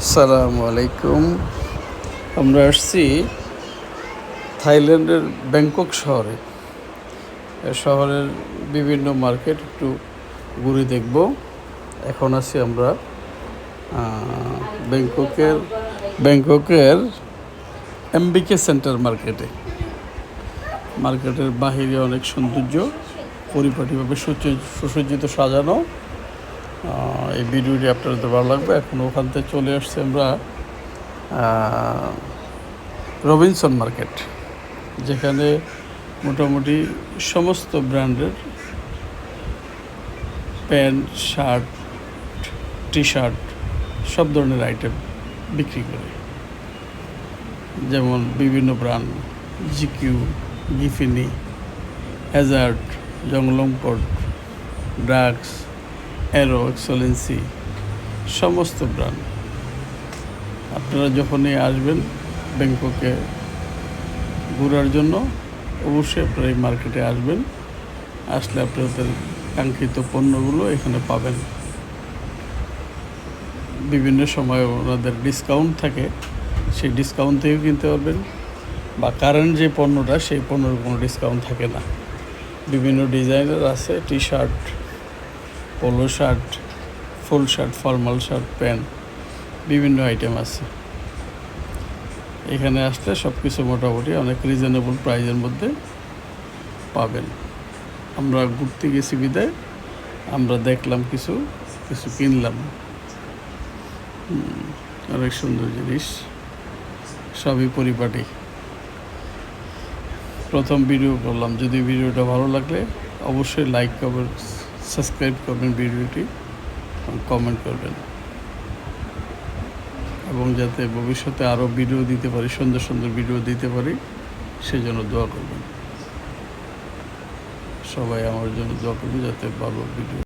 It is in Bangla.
আসসালামু আলাইকুম। আমরা আসছি থাইল্যান্ডের ব্যাংকক শহরে। শহরের বিভিন্ন মার্কেট একটু ঘুরে দেখব। এখন আছি আমরা ব্যাংককের এমবিকে সেন্টার মার্কেটে। মার্কেটের বাহিরে অনেক সৌন্দর্য, পরিপাটিভাবে সুসজ্জিত সাজানো। এই ভিডিওটি আপনাদের ভালো লাগবে। এখন ওখান থেকে চলে আসছে আমরা রবিনসন মার্কেট, যেখানে মোটামুটি সমস্ত ব্র্যান্ডের প্যান্ট, শার্ট, টি শার্ট, সব ধরনের আইটেম বিক্রি করে। যেমন বিভিন্ন ব্র্যান্ড, জিকিউ, গিফিনি, হ্যাজার্ড, জংলংপট, ড্রাগস, অ্যারো, এক্সেলেন্সি, সমস্ত ব্র্যান্ড। আপনারা যখনই আসবেন ব্যাংককে ঘোরার জন্য, অবশ্যই আপনারা এই মার্কেটে আসবেন। আসলে আপনাদের কাঙ্ক্ষিত পণ্যগুলো এখানে পাবেন। বিভিন্ন সময় ওনাদের ডিসকাউন্ট থাকে, সেই ডিসকাউন্ট থেকেও কিনতে পারবেন। বা কারেন্ট যে পণ্যটা, সেই পণ্যের কোনো ডিসকাউন্ট থাকে না। বিভিন্ন ডিজাইনের আছে, T shirt, polo shirt, full shirt, formal shirt, pant, বিভিন্ন আইটেম আছে। এখানে আসলে সব কিছু মোটামুটি অনেক রিজনেবল প্রাইসের মধ্যে পাবেন। আমরা ঘুরতে গেছি বিদায় আমরা দেখলাম, কিছু কিনলাম। অনেক সুন্দর জিনিস, সবই পরিপাটি। প্রথম ভিডিও করলাম। যদি ভিডিওটা ভালো লাগলে অবশ্যই লাইক করবেন, সাবস্ক্রাইব করবেন ভিডিওটি, কমেন্ট করবেন, এবং যাতে ভবিষ্যতে আরও ভিডিও দিতে পারি, সুন্দর সুন্দর ভিডিও দিতে পারি, সেই জন্য দোয়া করবেন। সবাই আমার জন্য দোয়া করবেন যাতে ভালো ভিডিও